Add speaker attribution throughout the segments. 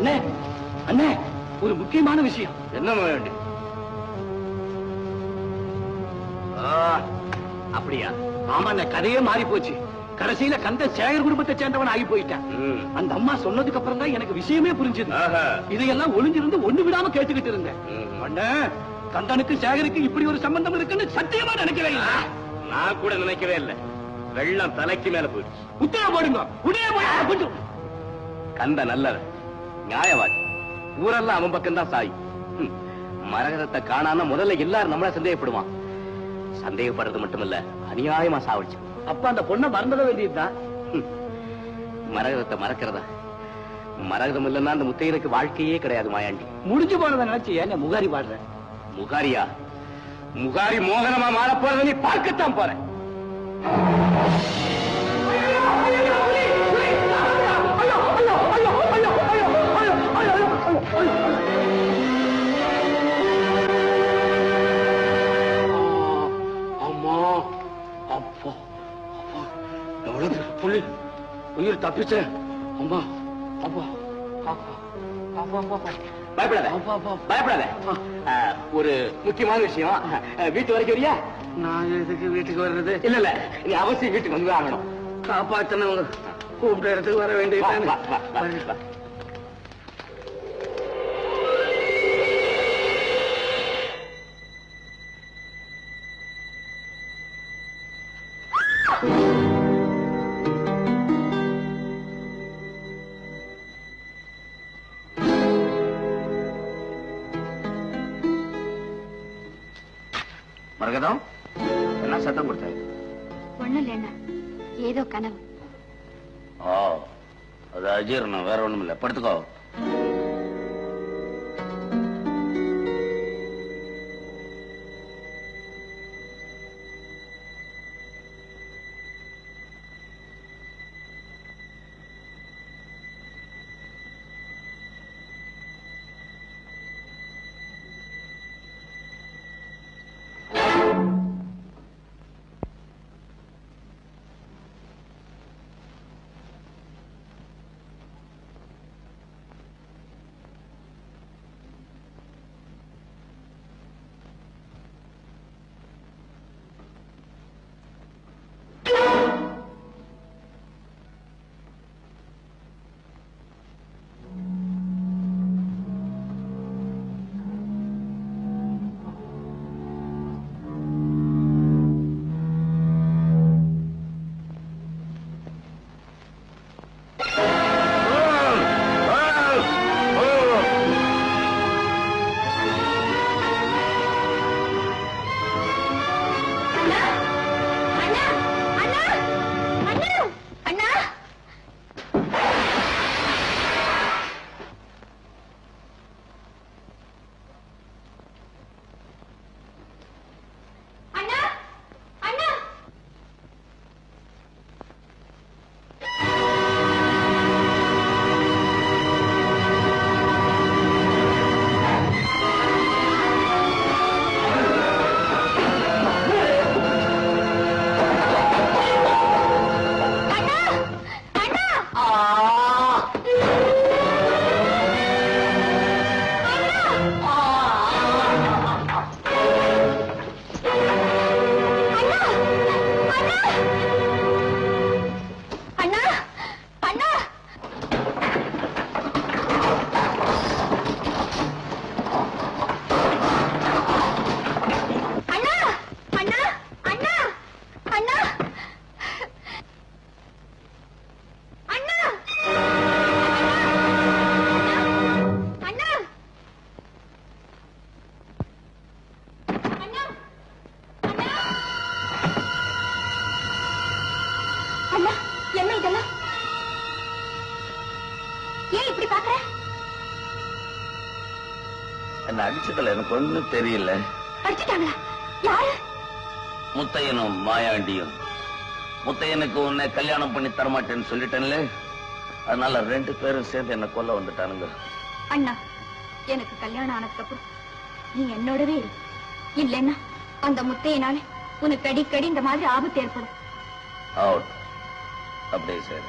Speaker 1: அண்ணே அண்ணே, ஒரு முக்கியமான விஷயம்.
Speaker 2: என்ன வேண்டி? அப்படியா?
Speaker 1: ஆமா, கதையே மாறி போச்சு. கடைசியில கந்த சேகர் குடும்பத்தை சேர்ந்தவன் ஆகி போயிட்டான். அந்த அம்மா சொன்னதுக்கு அப்புறம் தான் எனக்கு விஷயமே புரிஞ்சது. இதையெல்லாம் ஒளிஞ்சிருந்து ஒண்ணு விடாம கேட்டுக்கிட்டு இருந்தேன். அண்ணே, கந்தனுக்கு சேகருக்கு இப்படி ஒரு சம்பந்தம் இருக்குன்னு சத்தியமா நினைக்கவே இல்லை.
Speaker 2: நான் கூட நினைக்கவே இல்லை. வெள்ளம் தலைக்கு மேல போயிடுச்சு.
Speaker 1: உத்தரவு போடுங்க, உடனே போய்.
Speaker 2: கந்த நல்லவன், நியாயவாதி. ஊரெல்லாம் அவன் பக்கம் தான் சாய். மரகதத்தை காணாம முதல்ல எல்லாரும் நம்மள சந்தேகப்படுவான். சந்தேகப்படுறது மட்டுமல்ல, அநியாயமா சாவடிச்சு.
Speaker 1: அப்ப அந்த பொண்ணை மறந்துட வேண்டியதுதான்.
Speaker 2: மரகதத்தை மறக்கிறதா? மரகதம் இல்லைன்னா அந்த முத்தையனுக்கு வாழ்க்கையே கிடையாது மாயாண்டி.
Speaker 1: முடிஞ்சு போனதை நினைச்சு ஏன் முகாரி பாடுற?
Speaker 2: முகாரியா? முகாரி மோகனமா மாற போறத நீ பார்க்கத்தான் போற.
Speaker 1: உயிர் தப்பிச்ச. அம்மா அப்பா,
Speaker 2: பயப்படாத பயப்படாத. ஒரு முக்கியமான விஷயம். வீட்டு வரைக்கும் வரியா?
Speaker 1: நான் எதுக்கு வீட்டுக்கு வர்றது?
Speaker 2: இல்ல இல்ல, நீ அவசியம் வீட்டுக்கு வந்து ஆகணும்.
Speaker 1: காப்பாத்தனவங்க கூப்பிட்ட இடத்துக்கு வர வேண்டியது.
Speaker 2: மரகதம், என்ன சத்தம் கொடுத்தாங்க?
Speaker 3: ஒண்ணும் இல்ல, ஏதோ கனவு.
Speaker 2: அது அஜீரணம், வேற ஒண்ணும் இல்ல. படுத்துக்கோ. என்ன அடிச்சதுல எனக்கு ஒண்ணும் தெரியல. முத்தையனும் மாயாண்டியும். முத்தையனுக்கு உன்னை கல்யாணம் பண்ணி தரமாட்டேன்னு சொல்லிட்டேன்ல, அதனால 2 பேரும் சேர்ந்து என்ன கொல்ல வந்துட்டானுங்க.
Speaker 3: அண்ணா, எனக்கு கல்யாணம் ஆனதுக்கப்புறம் நீ என்னோடவே இரு. இல்லைன்னா அந்த முத்தையனால உனக்கு அடிக்கடி இந்த மாதிரி ஆபத்து ஏற்படும்.
Speaker 2: அவுட். அப்படியே சரி,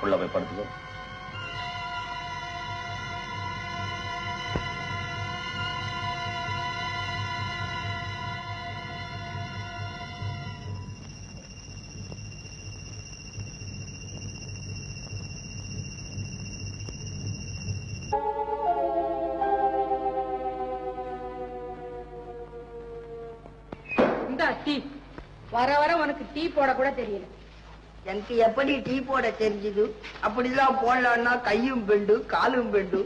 Speaker 2: உள்ள போய் படுத்துக்கோ.
Speaker 4: வர வர உனக்கு டீ போட கூட தெரியல.
Speaker 5: எனக்கு எப்படி டீ போட தெரிஞ்சது? அப்படிலாம் போடலான்னா கையும் பெண்டு காலும் பெண்டு.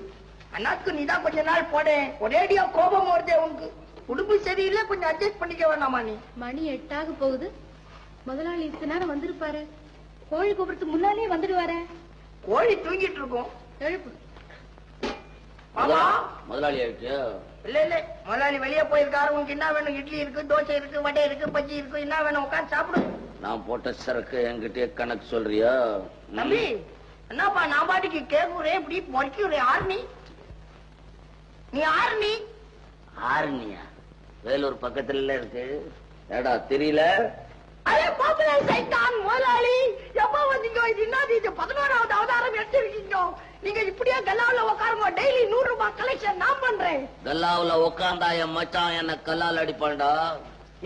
Speaker 5: அண்ணாக்கு நீதான் கொஞ்ச நாள் போடேன். ஒரேடியா கோபம் வருதே உனக்கு. உடுப்பு சரியில்லை, கொஞ்சம் அட்ஜஸ்ட் பண்ணிக்க வேணாமா நீ?
Speaker 4: மணி 8 ஆக போகுது. முதலாளி இத்தனை நேரம் வந்திருப்பாரு. கோழி கூப்பிடுறதுக்கு முன்னாலே வந்துடுவாரு.
Speaker 5: கோழி தூங்கிட்டு இருக்கோம்.
Speaker 4: எழுப்பு.
Speaker 2: முதலாளி ஆயிடுச்சு.
Speaker 5: இல்ல இல்ல, முதலாளி வெளியே போயிருக்காரு. உனக்கு என்ன வேணும்? இட்லி இருக்கு, தோசை இருக்கு, வடை இருக்கு, பஜ்ஜி இருக்கு. என்ன வேணும்? உட்காந்து சாப்பிடு.
Speaker 2: நான் போட்ட சரக்கு என்கிட்ட கணக்கு சொல்றியா?
Speaker 5: தம்பி என்னப்பா நான் பாட்டுக்கு கேக்குறேன், இப்படி மொழிக்கிறேன். ஆர்மி நீ ஆர்மி?
Speaker 2: ஆரணியா? வேலூர் பக்கத்துல இருக்கு. ஏடா தெரியல?
Speaker 5: அரே பாப்பலே சைத்தான் முதலாளி, எப்ப வந்தீங்க? இது என்னது? இது 11வது அவதாரம் எடுத்துருக்கீங்க. நீங்க இப்படியே கல்லாவுல உட்காருங்க. டெய்லி 100 ரூபாய் கலெக்ஷன் நான் பண்றேன்.
Speaker 2: கல்லாவுல உட்காந்தா என் மச்சான் என்ன கல்லால் அடிப்பான்டா.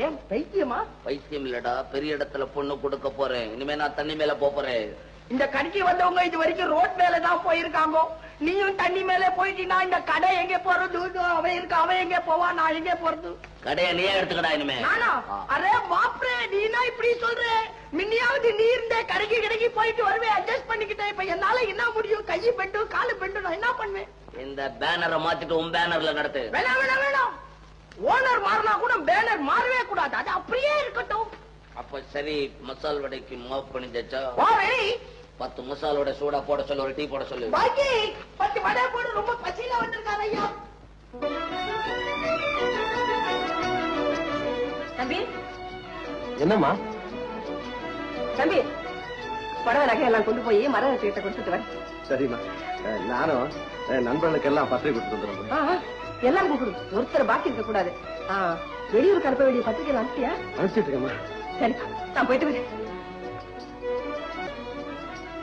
Speaker 5: ஏன் பைத்தியமா?
Speaker 2: பைத்தியம் இல்லடா, பெரிய இடத்துல பொண்ணு கொடுக்க போறேன். இனிமே நான் தண்ணி மேல போறேன்.
Speaker 5: இந்த கடைக்கு வந்தவங்க இது வரைக்கும் ரோட் மேலதான் போயிருக்காங்க. நீயும் தண்ணி மேல போயிட்டீங்கன்னா இந்த கடை எங்க போறது? அவன் இருக்கு, அவன் எங்க போவா, நான் எங்க போறது?
Speaker 2: கடையை நீயே எடுத்துக்கடா இனிமே.
Speaker 5: நானா? அரே பாப்ரே, நீனா இப்படி சொல்ற? முன்னையாவது நீ இருந்த கடைக்கு போயிட்டு வருவேன், அட்ஜஸ்ட் பண்ணிக்கிட்டேன். இப்ப என்னால என்ன முடியும்? கையை பெண்டு காலு பெண்டு நான் என்ன பண்ணுவேன்?
Speaker 2: இந்த பேனரை மாத்திட்டு உன் பேனர்ல நடத்து.
Speaker 5: வேணாம் வேணாம் வேணாம். ஓனர் மாறினா கூட பேனர் மாறவே கூடாது, அது அப்படியே இருக்கட்டும்.
Speaker 2: அப்ப சரி, மசால் வடைக்கு மாவு பண்ணிச்சா? 10 மசால் வடை சூடா போட சொல்லு, ஒரு டீ போட சொல்லு.
Speaker 5: பாக்கி 10 வடை போடு. ரொம்ப பசியில வந்திருக்காரு ஐயா.
Speaker 4: தம்பி
Speaker 6: என்னம்மா?
Speaker 4: தம்பி, புடவை நகை எல்லாம் கொண்டு போய் மரகதத்தை கொடுத்துட்டு வரேன்.
Speaker 6: சரிம்மா, நானும் நண்பர்களுக்கு எல்லாம் பத்திரிகை கொடுத்துட்டு வந்துடுறேன்.
Speaker 4: எல்லாருக்கும் கொடு, ஒருத்தர் பாக்கி இருக்க கூடாது. வெளியூருக்கு அனுப்ப வேண்டிய பத்திரிகை அனுப்பியா?
Speaker 6: அனுப்பிச்சிட்டு இருக்கேம்மா.
Speaker 4: சரி, நான் போயிட்டு வரேன்.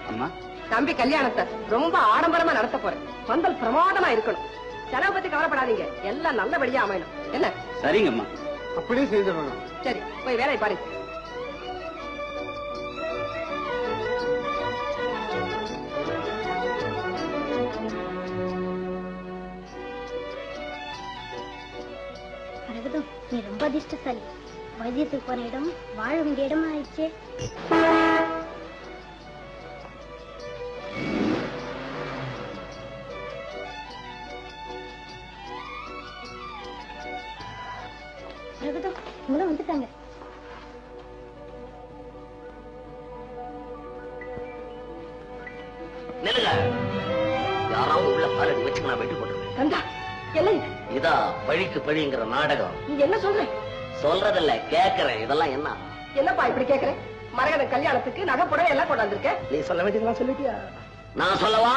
Speaker 2: அம்மா,
Speaker 4: தம்பி கல்யாணத்தை ரொம்ப ஆடம்பரமா நடத்த போறேன். பந்தல் பிரமாதமா இருக்கணும். செலவை பத்தி கவலைப்படாதீங்க, எல்லாம் நல்லபடியா அமையணும். என்ன?
Speaker 2: சரிங்கம்மா.
Speaker 6: அப்படியே செய்திடணும்.
Speaker 4: சரி, போய் வேலையை பாருங்க.
Speaker 3: நீ ரொம்ப அதிர்ஷ்டசாலி. வைத்தியத்துக்கு போன இடம் வாழ வேண்டிய இடம் ஆயிடுச்சு. இவங்களும் வந்துட்டாங்க.
Speaker 2: நில்லுங்க. யாராவது உள்ள காலடி வச்சு நான் வெட்டி போட்டுருவேன்.
Speaker 4: கந்தா, என்ன
Speaker 2: இதா பழிக்கு பழிங்கிற நாடகம்.
Speaker 4: நீ என்ன சொல்ற?
Speaker 2: சொல்றதில்ல, கேக்குறேன். இதெல்லாம் என்ன?
Speaker 4: என்னப்பா இப்படி கேக்குறேன்? மரகத கல்யாணத்துக்கு நகை புடவை எல்லாம் கொண்டாந்துருக்க.
Speaker 5: நீ சொல்ல வேண்டியதெல்லாம் சொல்லிட்டியா?
Speaker 2: நான் சொல்லவா?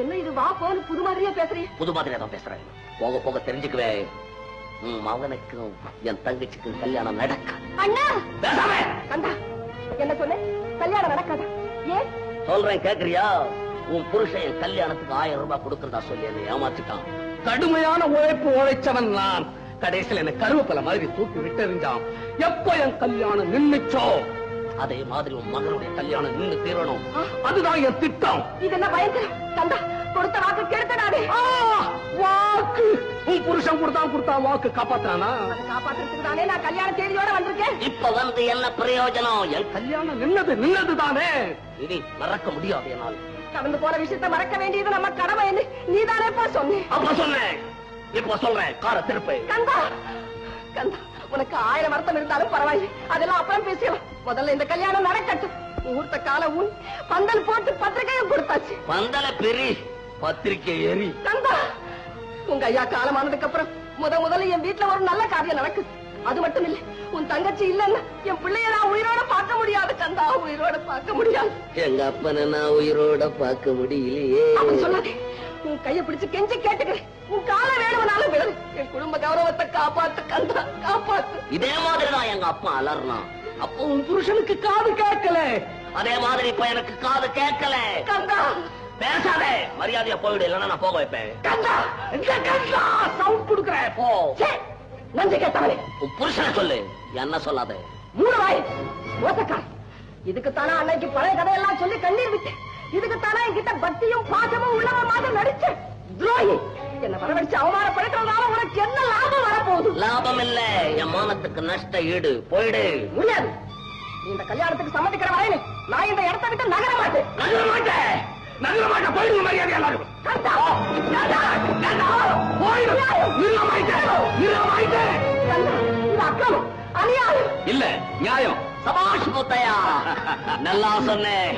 Speaker 4: என்ன இது வா போன்னு புது மாதிரியா பேசுறீங்க?
Speaker 2: புது மாதிரியா தான் பேசுறேன். போக போக தெரிஞ்சுக்குவே. உன் மகனுக்கும் என் தங்கச்சிக்கும் கல்யாணம் நடக்க.
Speaker 4: அண்ணா,
Speaker 2: பேசாம.
Speaker 4: கந்தா, என்ன சொன்ன? கல்யாணம் நடக்காதா? ஏன்?
Speaker 2: சொல்றேன், கேக்குறியா? உன் புருஷன் என் கல்யாணத்துக்கு 1000 ரூபாய் கொடுக்கறதா சொல்லி என்னை ஏமாத்திட்டான். கடுமையான உழைப்பு உழைச்சவன் நான். கடைசியில் என்ன கருவேப்பிலை மாதிரி தூக்கி விட்டெறிஞ்சான். எப்போ என் கல்யாணம் நின்னுச்சோ அதே மாதிரி உன் மகனுடைய கல்யாணம் நின்று தீரணும். அதுதான் என் திட்டம்.
Speaker 4: இது என்ன பயங்கரம்? கந்தா, கொடுத்த வாக்கு கெடுத்தனாதே.
Speaker 2: வாக்கு உன் புருஷன் கொடுத்தா வாக்கு காப்பாத்தானா?
Speaker 4: அதை காப்பாத்துறதுக்கு தானே நான் கல்யாண தேதியோட வந்திருக்கேன்.
Speaker 2: இப்ப வந்து என்ன பிரயோஜனம்? என் கல்யாணம் நின்னது தானே. இனி மறக்க முடியாது என்னால்.
Speaker 4: கடந்து போன விஷயத்தை மறக்க வேண்டியது நம்ம கடமை என்று நீதானேப்பா சொன்னேன்.
Speaker 2: அப்ப சொன்னேன், இப்ப சொல்றேன். கார திருப்பை.
Speaker 4: கந்தா, கந்தா, உனக்கு 1000 வருத்தம் இருந்தாலும் பரவாயில்லை, அதெல்லாம் அப்புறம் பேசலாம். முதல்ல இந்த கல்யாணம் நடக்கட்டும். முகூர்த்த கால உன் பந்தல் போட்டு பத்திரிகையும் கொடுத்தாச்சு.
Speaker 2: பந்தல பெரி, பத்திரிக்கை எரி.
Speaker 4: கந்தா, உங்க ஐயா காலமானதுக்கு அப்புறம் முதல்ல என் வீட்டுல ஒரு நல்ல காரியம் நடக்குது. அது மட்டும் இல்ல, உன் தங்கச்சி இல்லன்னா என் பிள்ளைய நான் உயிரோட பார்க்க முடியாது. கந்தா, உயிரோட பார்க்க முடியாது.
Speaker 2: எங்க அப்பனை நான் உயிரோட பார்க்க முடியலையே.
Speaker 4: அப்படி சொல்லாதே. உன் கையை பிடிச்சு கெஞ்சி கேட்டுக்கிறேன். உன் கால வேணும்னாலும் விடு. என் குடும்ப கௌரவத்தை காப்பாத்து கந்தா, காப்பாத்து.
Speaker 2: இதே மாதிரிதான் எங்க அப்பா அலர்னா. அப்போ உன் புருஷனுக்கு காது கேட்கல. அதே மாதிரி இப்ப எனக்கு காது கேட்கல.
Speaker 4: கந்தா,
Speaker 2: பேசாதே, மரியாதையா போயிடு, இல்லன்னா நான் போக வைப்பேன்.
Speaker 4: கந்தா, கந்தா, சவுண்ட் கொடுக்குறேன்.
Speaker 2: போ.
Speaker 4: நன்றி கேட்டவனே,
Speaker 2: உன் புருஷனை சொல்லு, என்ன சொல்லாத.
Speaker 4: மூணு வாய் மோசக்கார. இதுக்குத்தானே அன்னைக்கு பழைய கதையெல்லாம் சொல்லி கண்ணீர் விட்டேன். இதுக்குத்தானே என்கிட்ட பக்தியும் பாசமும் உள்ளவமாக நடிச்ச துரோகி. என்ன வரவழைச்சு அவமானப்படுத்துறதால உனக்கு என்ன லாபம் வரப்போ? போகுது.
Speaker 5: லாபம் இல்ல, என் மானத்துக்கு நஷ்ட ஈடு. போயிடு.
Speaker 4: முடியாது. நீ இந்த கல்யாணத்துக்கு சம்மதிக்கிற வரையில நான் இந்த இடத்தை விட்டு நகர மாட்டேன்.
Speaker 1: நகர மாட்டேன், நகர மாட்டேன். போயிடுங்க மரியாதை எல்லாரும்.
Speaker 4: கந்தா,
Speaker 1: போயிடும். நிர்வாகிட்டேன்.
Speaker 4: கந்தா, இது அக்கிரமம், அநியாயம்.
Speaker 2: இல்ல, நியாயம்.
Speaker 5: சபாஷ் முத்தையா, நல்லா சொன்னேன்.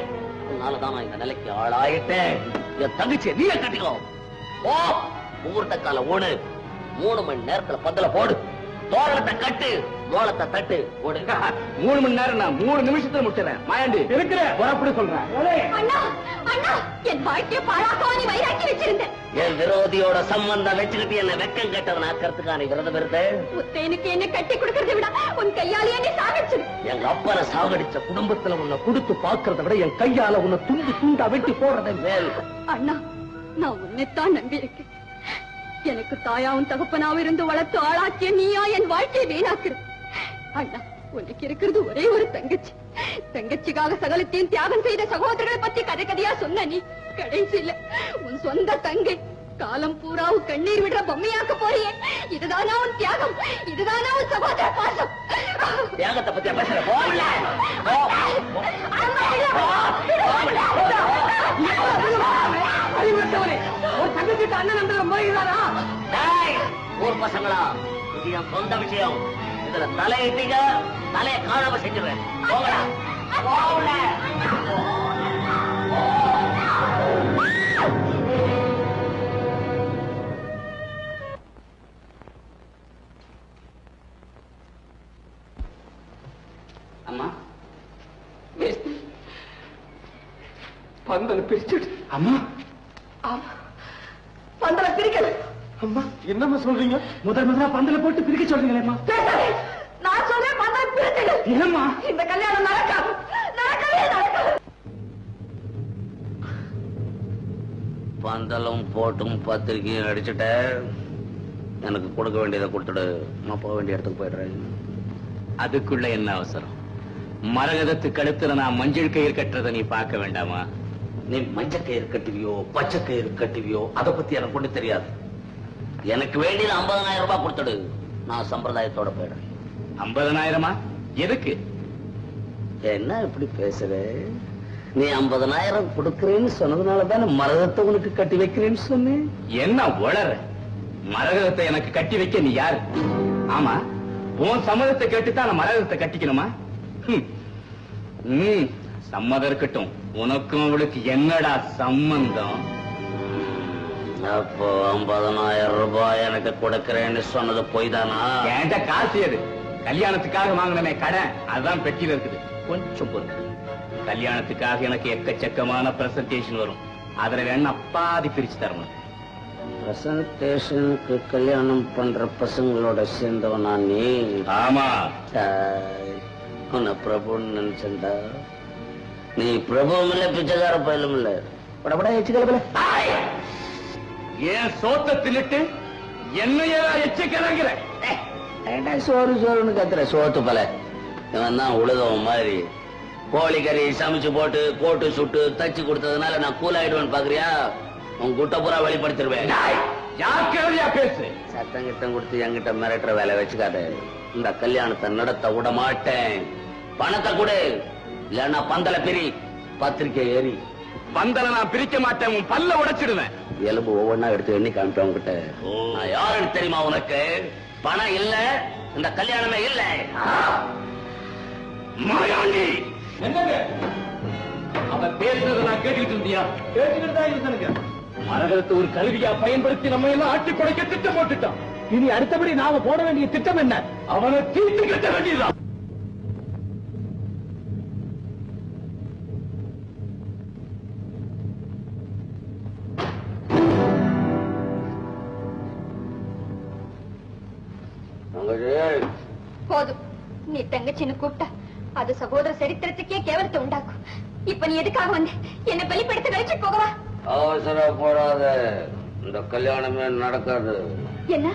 Speaker 5: அதனாலதான் நான் இந்த நிலைக்கு ஆளாயிட்டேன். என் தங்கச்சியை நீயே கட்டிக்கோ. ஓ, முகூர்த்த கால ஓடு. 3 மணி நேரத்துல பந்தல போடு. தோரணத்தை கட்டு, மோளத்தை தட்டு. ஓடு.
Speaker 2: 3 மணி நேரம் நான் 3 நிமிஷத்துல முடிச்சிடறேன். மாயாண்டி
Speaker 1: இருக்கிற புறப்படி சொல்றேன்.
Speaker 3: அண்ணா அண்ணா, என் வாழ்க்கையை பாழாக்கவா நீ வைராக்கி வச்சிருந்த.
Speaker 5: என் விரோதியோட சம்பந்தம் வச்சுக்கிட்டு என்ன வெக்கம் கட்டவன் ஆக்கிறதுக்கான விரதம் இருந்த.
Speaker 3: முத்தையனுக்கு என்ன கட்டி கொடுக்கறதை விட உன் கையாலேயே நீ சாகடிச்சிரு.
Speaker 5: எங்க அப்பனை சாகடிச்ச குடும்பத்துல உன்னை கொடுத்து பாக்குறத விட என் கையால உன்னை துண்டு துண்டா வெட்டி போடுறத மேல்.
Speaker 3: அண்ணா, நான் உன்னைத்தான் நம்பி இருக்கேன். எனக்கு தாயாவும் தகப்பனாவும் இருந்து வளர்த்து ஆளாக்கிய நீயா என் வாழ்க்கையை வீணாக்குற. அண்ணா, உனக்கு இருக்கிறது ஒரே ஒரு தங்கச்சி. தங்கச்சிக்காக சகலத்தையும் தியாகம் செய்த சகோதரர்களை பத்தி கதை கதையா சொன்ன நீ கடைசியில உன் சொந்த தங்கை காலம் பூராவும் கண்ணீர் விடுற பொம்மையாக்க போறியே. இதுதானா உன் தியாகம்? இதுதானா உன் சகோதர பாசம்?
Speaker 5: தியாகத்தை பத்தி பேசுற போகல.
Speaker 4: ஒரு தங்கச்சிட்டு அண்ணன் நம்புற முறைகிறாரா?
Speaker 5: ஊர் பசங்களா, இது என் சொந்த விஷயம். இதுல தலையிட்டீங்க, தலையை காணாம செஞ்சுருவேன். போகலாம்.
Speaker 2: அம்மா,
Speaker 1: பந்தல பிரிச்சுடு. அம்மா,
Speaker 4: ஆமா, பந்தல பிரிக்கணும்.
Speaker 1: அம்மா என்னம்மா சொல்றீங்க? முதல்ல பந்தல போட்டு பிரிக்க சொல்றீங்களேம்மா.
Speaker 4: பேசாதே. நான் சொல்றேன், பந்தல பிரிச்சுடு.
Speaker 1: ஏம்மா?
Speaker 4: இந்த கல்யாணம் நடக்காது, நடக்கவே நடக்காது.
Speaker 5: பந்தலும் போட்டும் பத்திரிக்கையும் அடிச்சுட்ட. எனக்கு கொடுக்க வேண்டியதை கொடுத்துடு. நான் போக வேண்டிய இடத்துக்கு போயிடுறேன்.
Speaker 2: அதுக்குள்ள என்ன அவசரம்? மரகதத்துக்கு அடுத்து நான் மஞ்சள் கயிறு கட்டுறதை நீ பார்க்க வேண்டாமா?
Speaker 5: நீ மஞ்சள் கயிறு கட்டுவியோ பச்சை கயிறு கட்டுவியோ அதை பத்தி எனக்கு ஒண்ணு தெரியாது. எனக்கு வேண்டியது 50,000 ரூபாய் கொடுத்துடு. நான் சம்பிரதாயத்தோட போயிடுறேன்.
Speaker 2: 50,000? எதுக்கு?
Speaker 5: என்ன இப்படி பேசுற? நீ 50,000 கொடுக்கறேன்னு சொன்னதுனாலதான் மரகதத்தை உனக்கு கட்டி வைக்கிறேன்னு சொன்னேன்.
Speaker 2: என்ன உளற? மரகதத்தை எனக்கு கட்டி வைக்க நீ யாரு? ஆமா, உன் சம்மதத்தை கேட்டுத்தான் நான் மரகதத்தை கட்டிக்கணுமா? சம்மதம் இருக்கட்டும். உனக்கும் அவளுக்கு என்னடா சம்பந்தம்?
Speaker 5: அப்போ 50,000 ரூபாய் எனக்கு கொடுக்கறேன்னு சொன்னது போய் தானா?
Speaker 2: என்கிட்ட காசு எது? கல்யாணத்துக்காக வாங்கினே கடன், அதுதான் பெட்டியில இருக்குது. கொஞ்சம் பொறுத்து. கல்யாணத்துக்காக எனக்கு எக்கச்சக்கமான பிரசன்டேஷன் வரும். அதுல வேணா பாதி பிரிச்சு தரணும்.
Speaker 5: பிரசன்டேஷனுக்கு கல்யாணம் பண்ற பசங்களோட சேர்ந்தவனா நீ?
Speaker 2: ஆமா.
Speaker 5: உன்னை பிரபுன்னு நினைச்சா. நீ பிரபுவும் இல்ல, பிச்சைக்கார பயிலும் இல்ல. படப்பட எச்சுக்கல.
Speaker 2: ஏன் சோத்த தின்னுட்டு என்னையா எச்சக்கலங்கிற?
Speaker 5: சோறு சோறுன்னு கத்துற சோத்து பல. இவன் தான் உழுதவன் மாதிரி கோழிக்கறி சமைச்சு போட்டு கோட்டு சுட்டு தச்சு கொடுத்ததுனால நான் கூல் ஆயிடுவேன் பாக்குறியா? உன் குட்ட பூரா வெளிப்படுத்திடுவேன்.
Speaker 2: யாருக்கையா பேசு?
Speaker 5: சத்தம் கிட்டம் கொடுத்து என்கிட்ட மிரட்டுற வேலை வச்சுக்காத. இந்த கல்யாணத்தை நடத்த விட மாட்டேன். பணத்தை கொடு, இல்லன்னா பந்தல பிரி, பத்திரிக்கை ஏறி.
Speaker 2: பந்தல நான் பிரிக்க மாட்டேன், உன் பல்ல உடைச்சிடுவேன்.
Speaker 5: எலும்பு ஒவ்வொன்னா எடுத்து எண்ணி காமிப்பேன் உங்ககிட்ட. நான் யாருன்னு தெரியுமா உனக்கு? பணம் இல்ல, இந்த கல்யாணமே இல்ல.
Speaker 2: மாயாண்டி, என்னங்க அவன் பேசுறத நான் கேட்டுக்கிட்டு இருந்தியா? கேட்டுக்கிட்டு தான் இருந்தானுங்க. மரகதத்தை ஒரு கல்வியா பயன்படுத்தி நம்ம எல்லாம் ஆட்சி குறைக்க திட்டம் போட்டுட்டான். இனி அடுத்தபடி நாம போட வேண்டிய திட்டம் என்ன? அவனை தீர்த்து கட்ட வேண்டியதுதான்.
Speaker 3: போதும், நீ தங்கச்சின்னு கூப்பிட்ட அது சகோதர சரித்திரத்துக்கே கேவலத்தை உண்டாக்கும். இப்ப நீ எதுக்காக வந்து என்ன வெளிப்படுத்த கழிச்சு போகவா?
Speaker 5: அவசர போடாத, இந்த கல்யாணமே நடக்காது.
Speaker 3: என்ன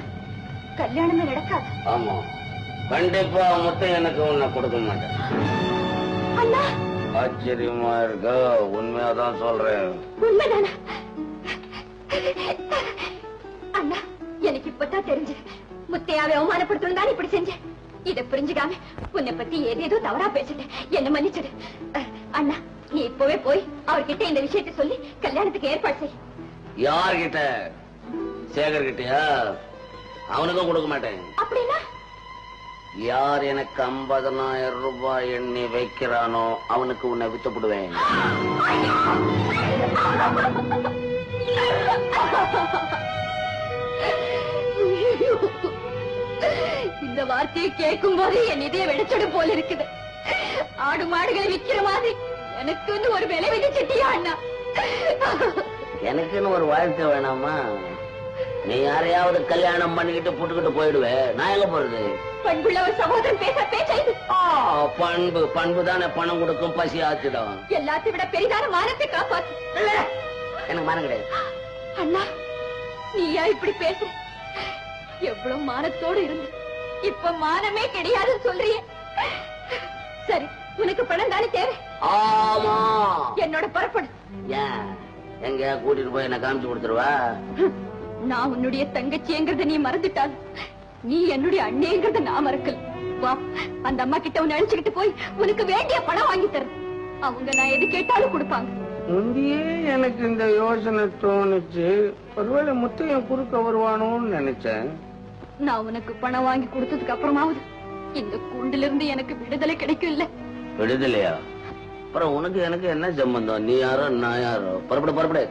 Speaker 3: கல்யாணமே நடக்காது?
Speaker 5: ஆமா, கண்டிப்பா மொத்தம் எனக்கு உன்னை கொடுக்க மாட்டேன்.
Speaker 3: அண்ணா,
Speaker 5: ஆச்சரியமா இருக்க, உண்மையாதான் சொல்றேன்.
Speaker 3: உண்மைதானா? அண்ணா, எனக்கு இப்பதான் தெரிஞ்சு முத்தையாவை அவமானப்படுத்தணும் தான் இப்படி செஞ்சேன். இதை புரிஞ்சுக்காம உன்னை பத்தி ஏதேதோ தவறா பேசிட்டேன். என்ன மன்னிச்சிடு. அண்ணா, நீ இப்பவே போய் அவர்கிட்ட இந்த விஷயத்தை சொல்லி கல்யாணத்துக்கு ஏற்பாடு செய்.
Speaker 2: யார்கிட்ட? சேகர் கிட்டயா? அவனுக்கும் கொடுக்க மாட்டேன்.
Speaker 3: அப்படின்னா
Speaker 2: யார் எனக்கு 50,000 ரூபாய் எண்ணி வைக்கிறானோ அவனுக்கு உன்னை வித்துப்படுவேன்.
Speaker 3: இந்த வார்த்தையை கேட்கும் போது என் இதய வெடிச்சடு போல இருக்குது. ஆடு மாடுகளை விக்கிற மாதிரி எனக்கு ஒரு விலை விதிச்சிட்டியா அண்ணா?
Speaker 2: எனக்குன்னு ஒரு வாழ்க்கை வேணாமா? நீ யாரையாவது கல்யாணம் பண்ணிக்கிட்டு புட்டுக்கிட்டு போயிடுவேன். நான் எங்க போறது?
Speaker 3: பண்புள்ள ஒரு சகோதரன் பேச பேச்சைது.
Speaker 2: பண்பு தானே பணம் கொடுக்கும், பசி ஆத்திடும்.
Speaker 3: எல்லாத்தையும் விட பெரிதான மானத்தை காப்பாத்து.
Speaker 2: எனக்கு மானம் கிடையாது.
Speaker 3: அண்ணா, நீயா இப்படி பேச? எவ்வளவு மானத்தோடு இருந்து இப்ப மானமே கிடையாதுன்னு சொல்றியே. சரி, உனக்கு பணம் தானே தேவை?
Speaker 2: ஆமா.
Speaker 3: என்னோட புறப்படு.
Speaker 2: ஏன் எங்க கூட்டிட்டு போய் என்ன காமிச்சு கொடுத்துருவா?
Speaker 3: நான் உன்னுடைய தங்கச்சிங்கிறத நீ மறந்துட்டால் நீ என்னுடைய அண்ணேங்கிறத நான் மறக்கல. வா, அந்த அம்மா கிட்ட உன்னை அழைச்சுக்கிட்டு போய் உனக்கு வேண்டிய பணம் வாங்கி தரேன். அவங்க நான் எது கேட்டாலும் கொடுப்பாங்க.
Speaker 7: முந்தையே எனக்கு இந்த யோசனை தோணுச்சு. ஒருவேளை முத்தையன் குறுக்க வருவானோன்னு நினைச்சேன்.
Speaker 3: நான் உனக்கு பணம் வாங்கி கொடுத்ததுக்கு அப்புறமாவது இந்த கூண்டுல இருந்து எனக்கு விடுதலை கிடைக்கும் இல்ல?
Speaker 2: விடுதலையா? அப்புறம் உனக்கு எனக்கு என்ன சம்பந்தம்? நீ யாரோ நான் யாரோ? புறப்படு புறப்படு.